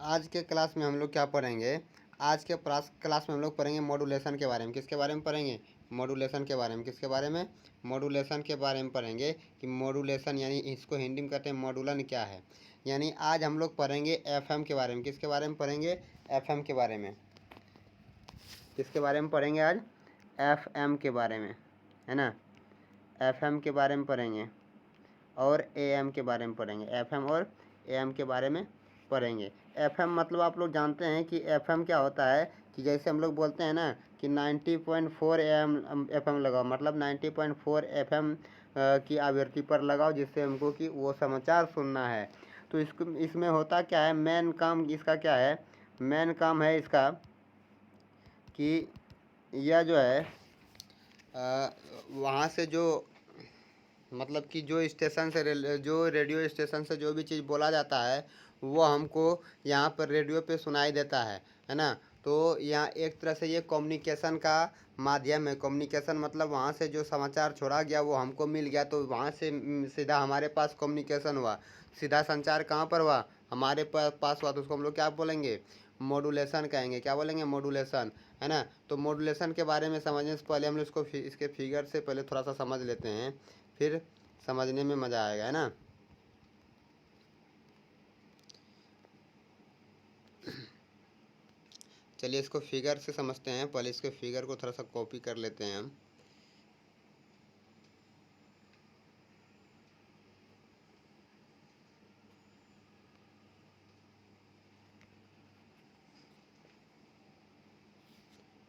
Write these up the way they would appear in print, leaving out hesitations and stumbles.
आज के क्लास में हम लोग क्या पढ़ेंगे? आज के क्लास में हम लोग पढ़ेंगे मॉड्यूलेशन के बारे में। किसके बारे में पढ़ेंगे? मॉड्यूलेशन के बारे में। किसके बारे में? मॉड्यूलेशन के बारे में पढ़ेंगे कि मॉड्यूलेशन यानी इसको हिंदी में कहते हैं मॉड्यूलन क्या है। यानी आज हम लोग पढ़ेंगे एफएम के बारे में। किसके बारे में पढ़ेंगे? एफएम के बारे में। किसके बारे में पढ़ेंगे आज? एफएम के बारे में, है ना। एफएम के बारे में पढ़ेंगे और एएम के बारे में पढ़ेंगे। एफएम और एएम के बारे में पढ़ेंगे। एफएम मतलब आप लोग जानते हैं कि एफएम क्या होता है कि जैसे हम लोग बोलते हैं ना कि 90.4 एफएम लगाओ, मतलब 90.4 एफएम की आवृत्ति पर लगाओ, जिससे हमको कि वो समाचार सुनना है। तो इसमें होता क्या है, मेन काम इसका क्या है? मेन काम है इसका कि यह जो है वहाँ से जो मतलब कि जो स्टेशन से जो रेडियो स्टेशन से जो भी चीज़ बोला जाता है वो हमको यहाँ पर रेडियो पे सुनाई देता है ना। तो यहाँ एक तरह से ये कम्युनिकेशन का माध्यम है। कम्युनिकेशन मतलब वहाँ से जो समाचार छोड़ा गया वो हमको मिल गया, तो वहाँ से सीधा हमारे पास कम्युनिकेशन हुआ, सीधा संचार कहाँ पर हुआ? हमारे पास हुआ। तो उसको हम लोग क्या बोलेंगे? मॉड्यूलेशन कहेंगे। क्या बोलेंगे? मॉड्यूलेशन, है ना। तो मॉड्यूलेशन के बारे में समझने से पहले हम लोग इसको इसके फिगर से पहले थोड़ा सा समझ लेते हैं, फिर समझने में मज़ा आएगा, है ना। चलिए इसको फिगर से समझते हैं। पहले इसके फिगर को थोड़ा सा कॉपी कर लेते हैं हम।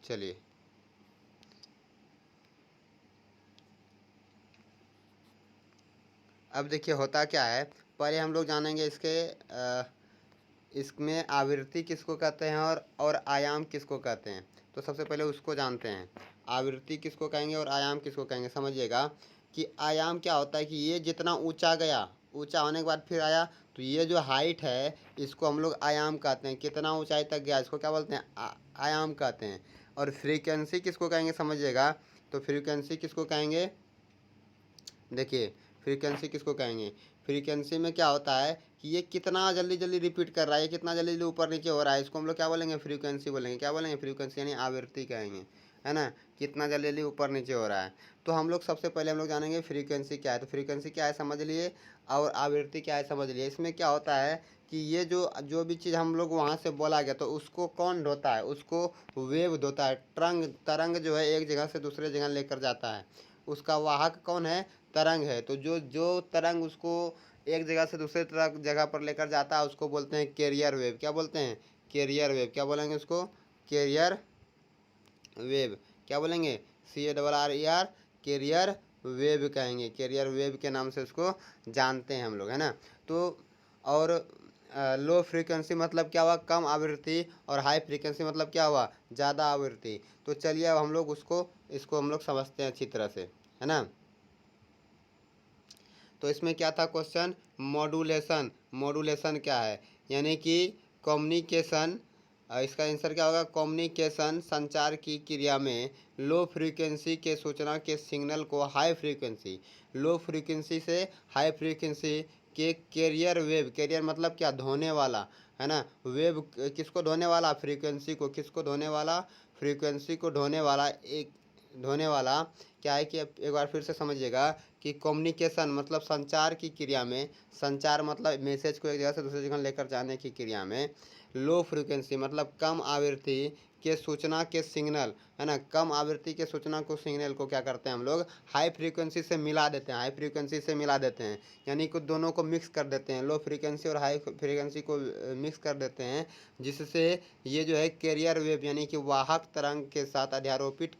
चलिए अब देखिए होता क्या है, पहले हम लोग जानेंगे इसमें आवृत्ति किसको कहते हैं और आयाम किसको कहते हैं। तो सबसे पहले उसको जानते हैं, आवृत्ति किसको कहेंगे और आयाम किसको कहेंगे। समझिएगा कि आयाम क्या होता है कि ये जितना ऊंचा गया, ऊंचा होने के बाद फिर आया, तो ये जो हाइट है इसको हम लोग आयाम कहते हैं। कितना ऊंचाई तक गया इसको क्या बोलते हैं? आयाम कहते हैं। और फ्रीक्वेंसी किसको कहेंगे? समझिएगा, तो फ्रीक्वेंसी किसको कहेंगे? देखिए फ्रीक्वेंसी किसको कहेंगे? फ्रीक्वेंसी में क्या होता है कि ये कितना जल्दी जल्दी रिपीट कर रहा है, ये कितना जल्दी जल्दी ऊपर नीचे हो रहा है, इसको हम लोग क्या बोलेंगे? फ्रीक्वेंसी बोलेंगे। क्या बोलेंगे? फ्रीक्वेंसी यानी आवृत्ति कहेंगे, है ना। कितना जल्दी जल्दी ऊपर नीचे हो रहा है। तो हम लोग सबसे पहले हम लोग जानेंगे फ्रीक्वेंसी क्या है। तो फ्रीक्वेंसी क्या है समझ लिए, और आवृत्ति क्या है समझ लिए। इसमें क्या होता है कि ये जो जो भी चीज़ हम लोग वहाँ से बोला गया तो उसको कौन ढोता है? उसको वेव ढोता है। तरंग जो है एक जगह से दूसरे जगह लेकर जाता है, उसका वाहक कौन है? तरंग है। तो जो जो तरंग उसको एक जगह से दूसरे जगह पर लेकर जाता है उसको बोलते हैं कैरियर वेव। क्या बोलते हैं? Carrier wave. क्या बोलेंगे उसको? Carrier wave. क्या बोलेंगे? CARRER, कैरियर वेव कहेंगे। कैरियर वेव के नाम से उसको जानते हैं हम लोग, है ना। तो और लो फ्रीक्वेंसी मतलब क्या हुआ? कम आवृत्ति। और हाई फ्रीक्वेंसी मतलब क्या हुआ? ज़्यादा आवृत्ति। तो चलिए अब हम लोग इसको हम लोग समझते हैं अच्छी तरह से, है ना। तो इसमें क्या था क्वेश्चन? मॉड्यूलेशन। मॉड्यूलेशन क्या है? यानी कि कम्युनिकेशन। इसका आंसर क्या होगा? कम्युनिकेशन संचार की क्रिया में लो फ्रीक्वेंसी के सूचना के सिग्नल को हाई फ्रीक्वेंसी, लो फ्रीक्वेंसी से हाई फ्रीक्वेंसी के कैरियर वेव। कैरियर मतलब क्या? ढोने वाला, है ना। वेव किसको ढोने वाला? फ्रीक्वेंसी को। किसको ढोने वाला? फ्रीक्वेंसी को ढोने वाला। एक ढोने वाला क्या है कि एक बार फिर से समझिएगा कि कम्युनिकेशन मतलब संचार की क्रिया में, संचार मतलब मैसेज को एक जगह से दूसरी जगह लेकर जाने की क्रिया में, लो फ्रीक्वेंसी मतलब कम आवृत्ति के सूचना के सिग्नल, है ना। कम आवृत्ति के सूचना को सिग्नल को क्या करते हैं हम लोग? हाई फ्रीक्वेंसी से मिला देते हैं। हाई फ्रीक्वेंसी से मिला देते हैं यानी कि दोनों को मिक्स कर देते हैं। लो फ्रीक्वेंसी और हाई फ्रीक्वेंसी को मिक्स कर देते हैं, जिससे ये जो है कैरियर वेव यानी कि वाहक तरंग के साथ अध्यारोपित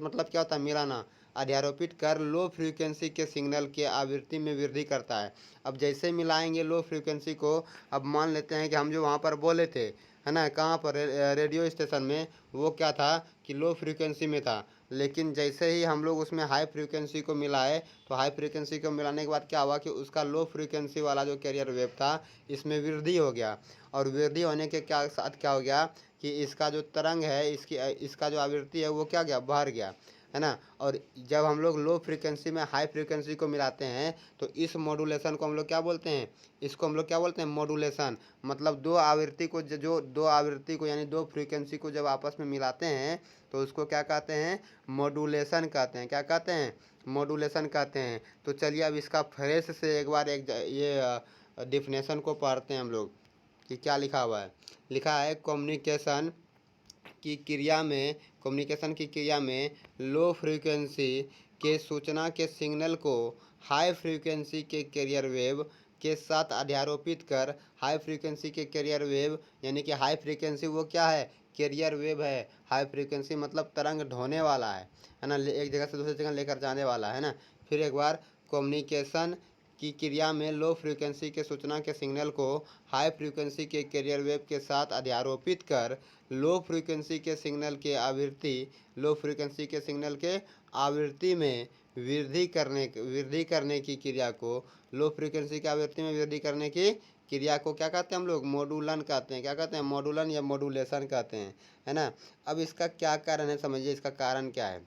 मतलब क्या होता है? मिलाना। अध्यारोपित कर लो फ्रीक्वेंसी के सिग्नल के आवृत्ति में वृद्धि करता है। अब जैसे मिलाएंगे लो फ्रीक्वेंसी को, अब मान लेते हैं कि हम जो वहाँ पर बोले थे, है ना, कहाँ पर? रेडियो स्टेशन में, वो क्या था कि लो फ्रीक्वेंसी में था। लेकिन जैसे ही हम लोग उसमें हाई फ्रीक्वेंसी को मिलाए, तो हाई फ्रीक्वेंसी को मिलाने के बाद क्या हुआ कि उसका लो फ्रीक्वेंसी वाला जो कैरियर वेव था इसमें वृद्धि हो गया। और वृद्धि होने के क्या साथ क्या हो गया कि इसका जो तरंग है, इसका जो आवृत्ति है वो क्या गया? बढ़ गया। है ना। और जब हम लोग लो फ्रीक्वेंसी में हाई फ्रीक्वेंसी को मिलाते हैं तो इस मॉड्यूलेशन को हम लोग क्या बोलते हैं, इसको हम लोग क्या बोलते हैं, मॉड्यूलेशन। मतलब दो आवृत्ति को जो दो आवृत्ति को यानी दो फ्रीक्वेंसी को जब आपस में मिलाते हैं तो उसको क्या कहते हैं, मॉड्यूलेशन कहते हैं। क्या कहते हैं, मॉड्यूलेशन कहते हैं। तो चलिए अब इसका फ्रेश से एक बार ये डिफिनेशन को पढ़ते हैं हम लोग कि क्या लिखा हुआ है। लिखा है कम्युनिकेशन की क्रिया में लो फ्रीक्वेंसी के सूचना के सिग्नल को हाई फ्रीक्वेंसी के कैरियर वेव के साथ अध्यारोपित कर हाई फ्रीक्वेंसी के कैरियर वेव यानी कि हाई फ्रीक्वेंसी वो क्या है, कैरियर वेव है। हाई फ्रीक्वेंसी मतलब तरंग ढोने वाला है ना, एक जगह से दूसरी जगह लेकर जाने वाला है ना। फिर एक बार, कम्युनिकेशन की क्रिया में लो फ्रीक्वेंसी के सूचना के सिग्नल को हाई फ्रीक्वेंसी के कैरियर वेव के साथ अध्यारोपित कर लो फ्रीक्वेंसी के सिग्नल के आवृत्ति में वृद्धि करने की क्रिया को लो फ्रीक्वेंसी की आवृत्ति में वृद्धि करने की क्रिया को क्या कहते हैं हम लोग, मॉड्यूलन कहते हैं। क्या कहते हैं, मॉड्यूलन या मॉड्यूलेशन कहते हैं, है ना। अब इसका क्या कारण है, समझिए इसका कारण क्या है।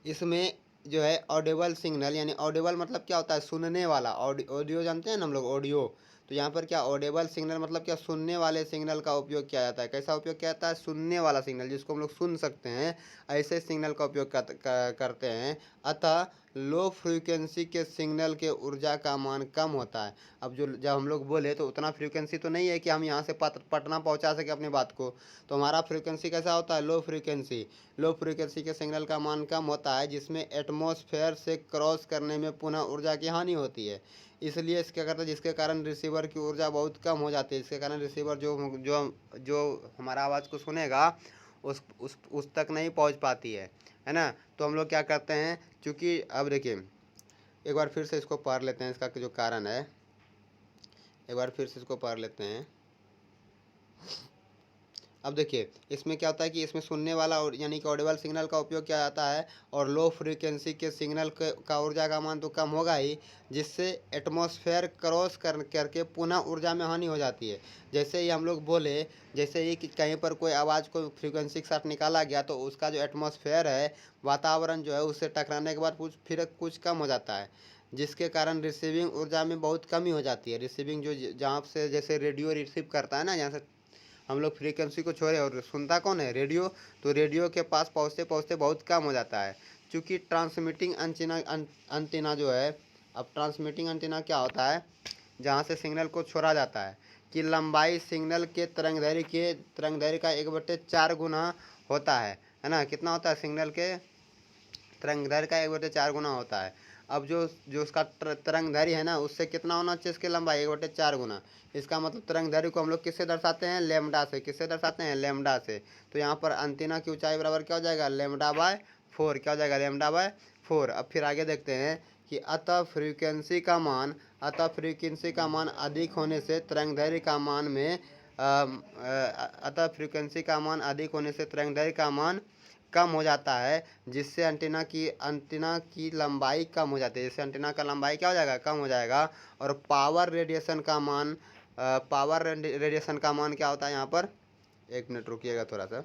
इसमें जो है ऑडिबल सिग्नल, यानी ऑडिबल मतलब क्या होता है, सुनने वाला। ऑडियो जानते हैं ना हम लोग, ऑडियो। तो यहाँ पर क्या ऑडिबल सिग्नल मतलब क्या, सुनने वाले सिग्नल का उपयोग किया जाता है। कैसा उपयोग किया जाता है, सुनने वाला सिग्नल जिसको हम लोग सुन सकते हैं, ऐसे सिग्नल का उपयोग करते हैं। अतः लो फ्रीक्वेंसी के सिग्नल के ऊर्जा का मान कम होता है। अब जब हम लोग बोले तो उतना फ्रीक्वेंसी तो नहीं है कि हम यहाँ से पटना पहुँचा सके अपनी बात को। तो हमारा फ्रीक्वेंसी कैसा होता है, लो फ्रीक्वेंसी के सिग्नल का मान कम होता है, जिसमें एटमॉस्फेयर से क्रॉस करने में पुनः ऊर्जा की हानि होती है। इसलिए इसके करता जिसके कारण रिसीवर की ऊर्जा बहुत कम हो जाती है। इसके कारण रिसीवर जो जो जो हमारा आवाज़ को सुनेगा उस तक नहीं पहुंच पाती है ना। तो हम लोग क्या करते हैं, क्योंकि अब देखिए एक बार फिर से इसको पढ़ लेते हैं, इसका जो कारण है एक बार फिर से इसको पढ़ लेते हैं। अब देखिए इसमें क्या होता है कि इसमें सुनने वाला और यानी कि ऑडिबल सिग्नल का उपयोग किया जाता है, और लो फ्रीक्वेंसी के सिग्नल का ऊर्जा का मान तो कम होगा ही, जिससे एटमॉस्फेयर क्रॉस करके पुनः ऊर्जा में हानि हो जाती है। जैसे ही हम लोग बोले, जैसे ही कि कहीं पर कोई आवाज़ को फ्रीक्वेंसी के साथ निकाला गया तो उसका जो एटमॉस्फेयर है, वातावरण जो है, उससे टकराने के बाद फिर कुछ कम हो जाता है, जिसके कारण रिसीविंग ऊर्जा में बहुत कमी हो जाती है। रिसीविंग जो जहाँ से जैसे रेडियो रिसीव करता है ना, जहाँ से हम लोग फ्रीक्वेंसी को छोड़े और सुनता कौन है, रेडियो। तो रेडियो के पास पहुँचते पहुँचते बहुत कम हो जाता है, क्योंकि ट्रांसमिटिंग अंटीना जो है। अब ट्रांसमिटिंग अंटीना क्या होता है, जहाँ से सिग्नल को छोड़ा जाता है, कि लंबाई सिग्नल के तरंगदैर्घ्य का 1/4 गुना होता है ना। कितना होता है, सिग्नल के तरंगदैर्घ्य का 1/4 गुना होता है। अब जो उसका तरंगदैर्घ्य है ना, उससे कितना होना चाहिए इसकी लंबाई, 1/4 गुना। इसका मतलब तरंगदैर्घ्य को हम लोग किससे दर्शाते हैं, लेमडा से। किससे दर्शाते हैं, लेमडा से। तो यहाँ पर एंटीना की ऊंचाई बराबर क्या हो जाएगा, λ/4। क्या हो जाएगा, λ/4। अब फिर आगे देखते हैं कि अतः फ्रीक्वेंसी का मान अधिक होने से तरंगदैर्घ्य का मान में का मान कम हो जाता है, जिससे एंटीना की लंबाई कम हो जाती है। जिससे एंटीना का लंबाई क्या हो जाएगा, कम हो जाएगा। और पावर रेडिएशन का मान क्या होता है यहाँ पर, एक मिनट रुकिएगा थोड़ा सा।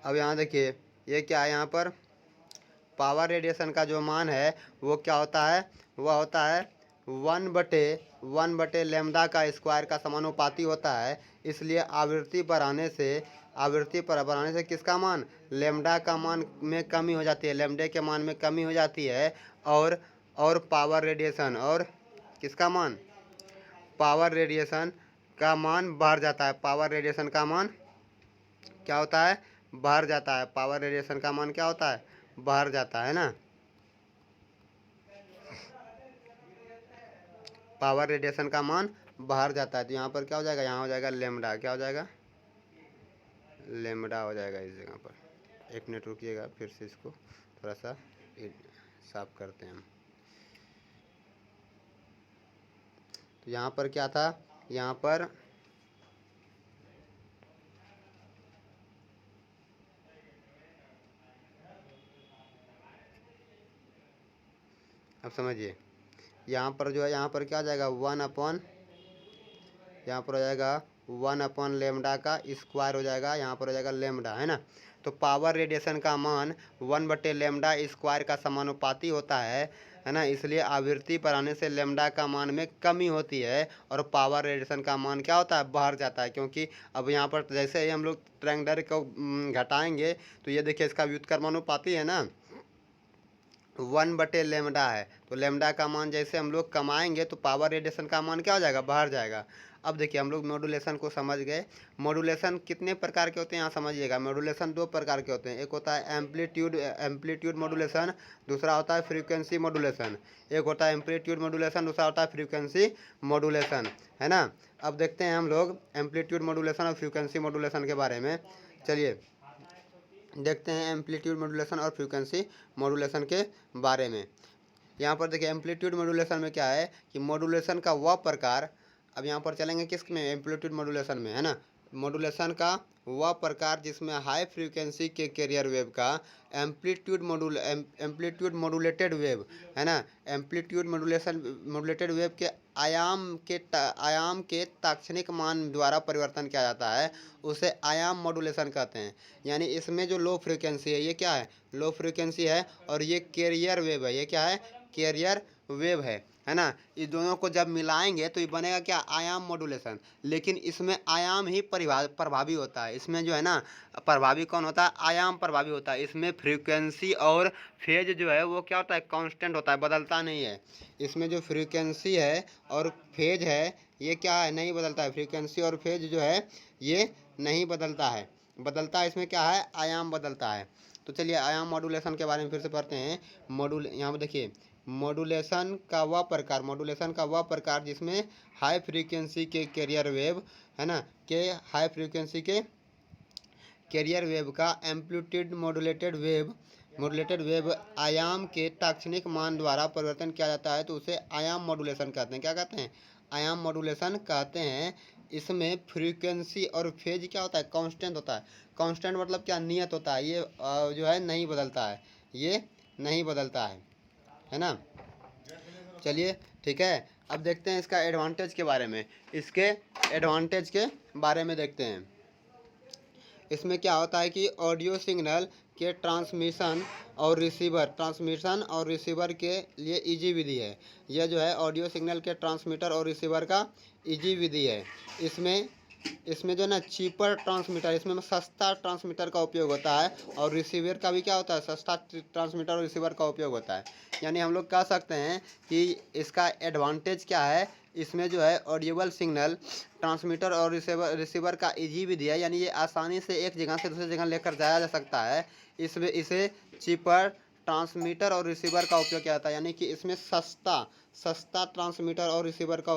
अब यहाँ देखिए ये क्या है, यहाँ पर पावर रेडिएशन का जो मान है वो क्या होता है, वह होता है 1/1 लेमडा का स्क्वायर का समानुपाती होता है। इसलिए आवृत्ति पर बढ़ाने से किसका मान, लेमडा का मान में कमी हो जाती है, लेमडे के मान में कमी हो जाती है। और पावर रेडिएशन और किसका मान, पावर रेडिएशन का मान बढ़ जाता है। पावर रेडिएशन का मान क्या होता है, बढ़ जाता है। पावर रेडिएशन का मान क्या होता है, बढ़ जाता है ना। पावर रेडिएशन का मान बाहर जाता है। तो यहाँ पर क्या हो जाएगा, यहाँ हो जाएगा लेमडा। क्या हो जाएगा, लेमडा हो जाएगा इस जगह पर। एक मिनट रुकिएगा, फिर से इसको थोड़ा सा साफ करते हैं हम। तो यहाँ पर क्या था, यहाँ पर अब समझिए, यहाँ पर जो है, यहाँ पर क्या आ जाएगा, यहाँ पर हो जाएगा 1 अपॉन लेमडा का स्क्वायर हो जाएगा, यहाँ पर हो जाएगा लेमडा, है ना। तो पावर रेडिएशन का मान 1/लेमडा स्क्वायर का समानुपाती होता है ना। इसलिए आवृत्ति पर आने से लेमडा का मान में कमी होती है और पावर रेडिएशन का मान क्या होता है, बाहर जाता है। क्योंकि अब यहाँ पर जैसे ही हम लोग ट्रायंगल को घटाएंगे तो ये देखिए इसका व्युत्क्रमानुपाती है ना, 1/लेमडा है। तो लेमडा का मान जैसे हम लोग कमाएंगे तो पावर रेडिएशन का मान क्या हो जाएगा, बाहर जाएगा। अब देखिए हम लोग मॉड्यूलेशन को समझ गए। मॉड्यूलेशन कितने प्रकार के होते हैं यहाँ समझिएगा। मॉड्यूलेशन 2 प्रकार के होते हैं, एक होता है एम्पलीट्यूड मॉड्यूलेशन, दूसरा होता है फ्रीक्वेंसी मॉड्यूलेशन। एक होता है एम्पलीट्यूड मॉड्यूलेशन, दूसरा होता है फ्रीक्वेंसी मॉड्यूलेशन, है ना। अब देखते हैं हम लोग एम्पलीट्यूड मॉड्यूलेशन और फ्रीक्वेंसी मॉड्यूलेशन के बारे में। चलिए देखते हैं एम्पलीट्यूड मॉड्यूलेशन और फ्रीक्वेंसी मॉड्यूलेशन के बारे में। यहाँ पर देखिए एम्पलीट्यूड मॉड्यूलेशन में क्या है कि मॉड्यूलेशन का वह प्रकार, अब यहाँ पर चलेंगे किस में, एम्पलीट्यूड मॉड्यूलेशन में, है ना। मॉड्यूलेशन का वह प्रकार जिसमें हाई फ्रीक्वेंसी के कैरियर वेव का एम्पलीट्यूड मॉड्यूलेटेड वेव, है ना। एम्पलीट्यूड मॉड्यूलेटेड वेव के आयाम के ताक्षणिक मान द्वारा परिवर्तन किया जाता है, उसे आयाम मॉड्यूलेशन कहते हैं। यानी इसमें जो लो फ्रीक्वेंसी है ये क्या है, लो फ्रीक्वेंसी है, और ये कैरियर वेव है, ये क्या है, कैरियर वेव है ना। इस दोनों को जब मिलाएंगे तो ये बनेगा क्या, आयाम मॉड्यूलेशन। लेकिन इसमें आयाम ही प्रभावी होता है। इसमें जो है ना प्रभावी कौन होता है, आयाम प्रभावी होता है। इसमें फ्रीक्वेंसी और फेज जो है वो क्या होता है, कांस्टेंट होता है, बदलता नहीं है। इसमें जो फ्रीक्वेंसी है और फेज है ये क्या है, नहीं बदलता है। फ्रीक्वेंसी और फेज जो है ये नहीं बदलता है, बदलता है इसमें क्या है, आयाम बदलता है। तो चलिए आयाम मॉड्यूलेशन के बारे में फिर से पढ़ते हैं। यहाँ पर देखिए मॉड्यूलेशन का वह प्रकार जिसमें हाई फ्रीक्वेंसी के कैरियर वेव, है ना, के हाई फ्रीक्वेंसी के कैरियर वेव का एम्पलीट्यूड मॉड्यूलेटेड वेव आयाम के ताक्षणिक मान द्वारा परिवर्तन किया जाता है, तो उसे आयाम मॉड्यूलेशन कहते हैं। क्या कहते हैं, आयाम मॉड्यूलेशन कहते हैं। इसमें फ्रीक्वेंसी और फेज क्या होता है, कांस्टेंट होता है। कांस्टेंट मतलब क्या, नियत होता है। ये जो है नहीं बदलता है, ये नहीं बदलता है ना। चलिए ठीक है, अब देखते हैं इसका एडवांटेज के बारे में। इसके एडवांटेज के बारे में देखते हैं। इसमें क्या होता है कि ऑडियो सिग्नल के ट्रांसमिशन और रिसीवर के लिए इजी विधि है। यह जो है ऑडियो सिग्नल के ट्रांसमीटर और रिसीवर का इजी विधि है। इसमें जो है ना चीपर ट्रांसमीटर, इसमें सस्ता ट्रांसमीटर का उपयोग होता है, और रिसीवर का भी क्या होता है, सस्ता ट्रांसमीटर और रिसीवर का उपयोग होता है। यानी हम लोग कह सकते हैं कि इसका एडवांटेज क्या है, इसमें जो है ऑडियोबल सिग्नल ट्रांसमीटर और रिसीवर का इजी विधि है। यानी ये आसानी से एक जगह से दूसरी जगह लेकर जाया जा सकता है। इसमें इसे चीपर ट्रांसमीटर और रिसीवर का उपयोग किया जाता है। यानी कि इसमें सस्ता ट्रांसमीटर और रिसीवर का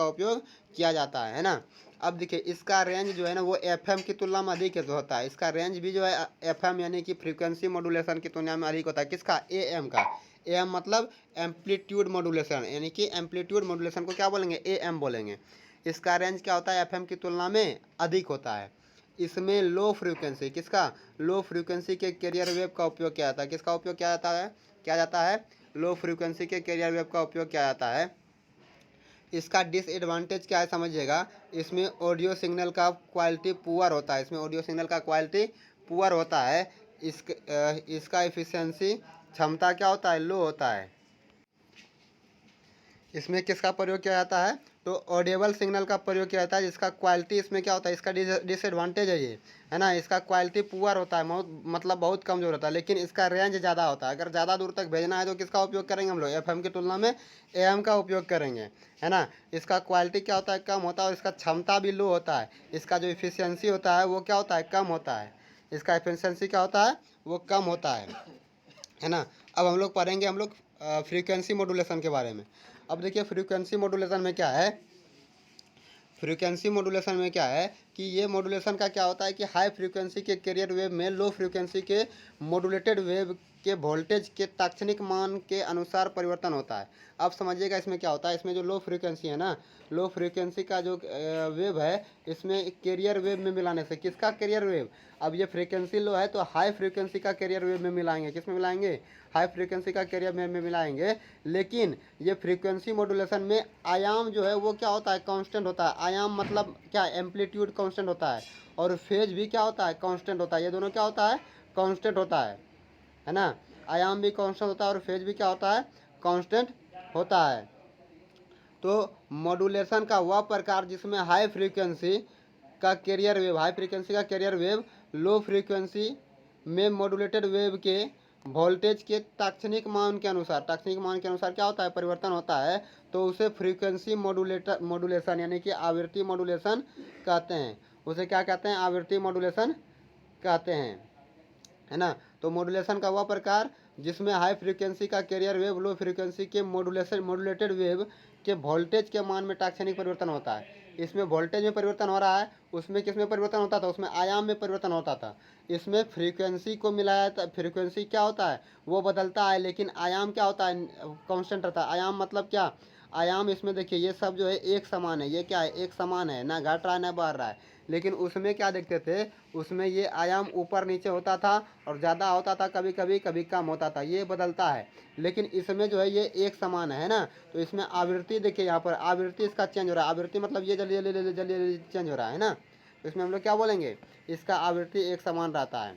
उपयोग किया जाता है ना। अब देखिए इसका रेंज जो है ना वो एफएम की तुलना में अधिक होता है। इसका रेंज भी जो है एफएम यानी कि फ्रीक्वेंसी मॉड्यूलेशन की तुलना में अधिक होता है। किसका, एएम का। एएम मतलब एम्पलीट्यूड मॉड्यूलेशन, यानी कि एम्पलीट्यूड मॉड्यूलेशन को क्या बोलेंगे, एएम बोलेंगे। इसका रेंज क्या होता है, एफएम की तुलना में अधिक होता है। इसमें लो फ्रीक्वेंसी, किसका, लो फ्रीक्वेंसी के कैरियर वेव का उपयोग किया जाता है। किसका उपयोग किया जाता है, लो फ्रीक्वेंसी के कैरियर वेव का उपयोग किया जाता है। इसका डिसएडवांटेज क्या है समझिएगा, इसमें ऑडियो सिग्नल का क्वालिटी पुअर होता है। इसका एफिशिएंसी क्षमता क्या होता है, लो होता है। इसमें किसका प्रयोग किया जाता है, तो ऑडिएबल सिग्नल का प्रयोग किया जाता है, जिसका क्वालिटी इसमें क्या होता है, इसका डिसएडवांटेज है ये, है ना। इसका क्वालिटी पुअर होता है, बहुत कमजोर होता है। लेकिन इसका रेंज ज़्यादा होता है। अगर ज़्यादा दूर तक भेजना है तो किसका उपयोग करेंगे हम लोग, एफएम की तुलना में एएम का उपयोग करेंगे, है ना। इसका क्वालिटी क्या होता है, कम होता है, और इसका क्षमता भी लो होता है। इसका जो इफिशियंसी होता है वो क्या होता है, कम होता है। इसका इफिशियंसी क्या होता है, वो कम होता है ना। अब हम लोग पढ़ेंगे फ्रीक्वेंसी मॉड्यूलेशन के बारे में। अब देखिए फ्रीक्वेंसी मॉड्यूलेशन में क्या है, कि ये मॉड्यूलेशन का क्या होता है कि हाई फ्रीक्वेंसी के कैरियर वेव में लो फ्रीक्वेंसी के मॉड्यूलेटेड वेव के वोल्टेज के तात्क्षणिक मान के अनुसार परिवर्तन होता है। अब समझिएगा इसमें क्या होता है। इसमें जो लो फ्रीक्वेंसी है ना, लो फ्रीक्वेंसी का जो वेव है, इसमें कैरियर वेव में मिलाने से, किसका कैरियर वेव, अब ये फ्रीक्वेंसी लो है तो हाई फ्रीक्वेंसी का कैरियर वेव में मिलाएंगे। किस में मिलाएंगे, हाई फ्रीक्वेंसी का कैरियर वेव में मिलाएंगे। लेकिन ये फ्रीक्वेंसी मॉड्यूलेशन में आयाम जो है वो क्या होता है, कांस्टेंट होता है। आयाम मतलब क्या, एम्पलीट्यूड कांस्टेंट होता है, और फेज भी क्या होता है, कांस्टेंट होता है। ये दोनों क्या होता है, कांस्टेंट होता है ना। आयाम भी कांस्टेंट होता है और फेज भी क्या होता है, कांस्टेंट होता है। तो मॉड्यूलेशन का वह प्रकार जिसमें हाई फ्रीक्वेंसी का कैरियर वेव, हाई फ्रीक्वेंसी का कैरियर वेव लो फ्रीक्वेंसी में मॉड्यूलेटेड वेव के वोल्टेज के तात्क्षणिक मान के अनुसार, तात्क्षणिक मान के अनुसार क्या होता है, परिवर्तन होता है। तो उसे फ्रीक्वेंसी मॉड्यूलेशन यानी कि आवृत्ति मॉड्यूलेशन कहते हैं। उसे क्या कहते हैं, आवृत्ति मॉड्यूलेशन कहते हैं, है ना। तो मॉड्यूलेशन का वह प्रकार जिसमें हाई फ्रीक्वेंसी का कैरियर वेव लो फ्रीक्वेंसी के मॉड्यूलेटेड वेव के वोल्टेज के मान में तात्क्षणिक परिवर्तन होता है। इसमें वोल्टेज में परिवर्तन हो रहा है, उसमें किस में परिवर्तन होता था, उसमें आयाम में परिवर्तन होता था। इसमें फ्रीक्वेंसी को मिलाया था, फ्रीक्वेंसी क्या होता है, वो बदलता है, लेकिन आयाम क्या होता है, कांस्टेंट रहता है। आयाम मतलब क्या, आयाम इसमें देखिए ये सब जो है एक समान है, ये क्या है, एक समान है, ना घट रहा है ना बढ़ रहा है। लेकिन उसमें क्या देखते थे, उसमें ये आयाम ऊपर नीचे होता था, और ज़्यादा होता था कभी कभी, कभी कम होता था, ये बदलता है। लेकिन इसमें जो है ये एक समान है ना। तो इसमें आवृत्ति देखिए, यहाँ पर आवृत्ति इसका चेंज हो रहा है। आवृत्ति मतलब ये जल्दी जल्दी जल्दी जल्दी जल्दी चेंज हो रहा है ना। तो इसमें हम लोग क्या बोलेंगे, इसका आवृत्ति एक समान रहता है।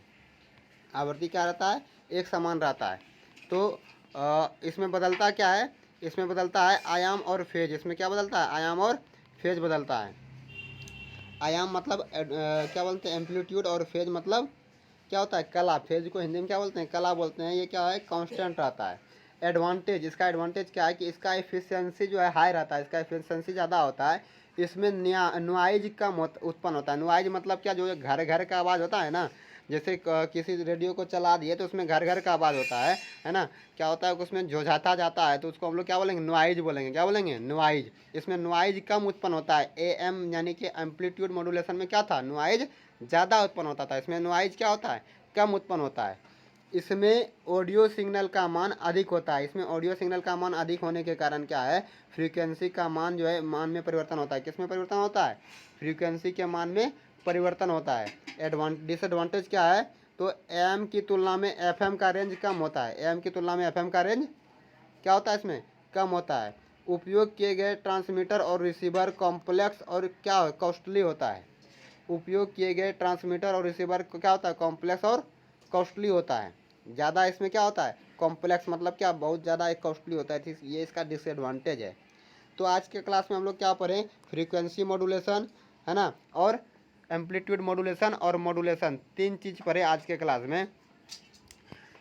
आवृत्ति क्या रहता है, एक समान रहता है। तो इसमें बदलता क्या है, इसमें बदलता है आयाम और फेज। इसमें क्या बदलता है, आयाम और फेज बदलता है। आयाम मतलब क्या बोलते हैं, एम्पलीट्यूड, और फेज मतलब क्या होता है, कला। फेज को हिंदी में क्या बोलते हैं, कला बोलते हैं। ये क्या है, कांस्टेंट रहता है। एडवांटेज, इसका एडवांटेज क्या है कि इसका एफिशिएंसी जो है हाई रहता है, इसका एफिशिएंसी ज़्यादा होता है। इसमें नॉइज कम उत्पन्न होता है। नॉइज मतलब क्या, जो घर घर का आवाज़ होता है ना, जैसे किसी रेडियो को चला दिए तो उसमें घर घर का आवाज़ होता है ना। क्या होता है, उसमें झोझाता जाता है, तो उसको हम लोग क्या बोलेंगे, नॉइज बोलेंगे। क्या बोलेंगे, नॉइज। इसमें नॉइज कम उत्पन्न होता है। AM यानी कि एम्पलीट्यूड मॉड्यूलेशन में क्या था, नॉइज ज़्यादा उत्पन्न होता था। इसमें नॉइज क्या होता है, कम उत्पन्न होता है। इसमें ऑडियो सिग्नल का मान अधिक होता है। इसमें ऑडियो सिग्नल का मान अधिक होने के कारण क्या है, फ्रीक्वेंसी का मान जो है, मान में परिवर्तन होता है। किस में परिवर्तन होता है, फ्रीक्वेंसी के मान में परिवर्तन होता है। डिसएडवांटेज क्या है, तो AM की तुलना में FM का रेंज कम होता है। AM की तुलना में FM का रेंज क्या होता है, इसमें कम होता है। उपयोग किए गए ट्रांसमीटर और रिसीवर कॉम्प्लेक्स और क्या कॉस्टली होता है। उपयोग किए गए ट्रांसमीटर और रिसीवर क्या होता है, कॉम्प्लेक्स और कॉस्टली होता है। ज़्यादा इसमें क्या होता है, कॉम्प्लेक्स मतलब क्या, बहुत ज़्यादा एक कॉस्टली होता है। ये इसका डिसएडवांटेज है। तो आज के क्लास में हम लोग क्या पढ़ें, फ्रीक्वेंसी मॉड्यूलेशन, है ना, और एम्पलीट्यूड मॉड्यूलेशन और मॉड्यूलेशन, 3 चीज़ पढ़े आज के क्लास में।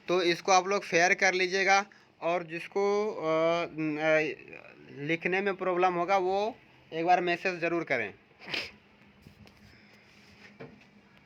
तो इसको आप लोग शेयर कर लीजिएगा, और जिसको लिखने में प्रॉब्लम होगा वो एक बार मैसेज ज़रूर करें।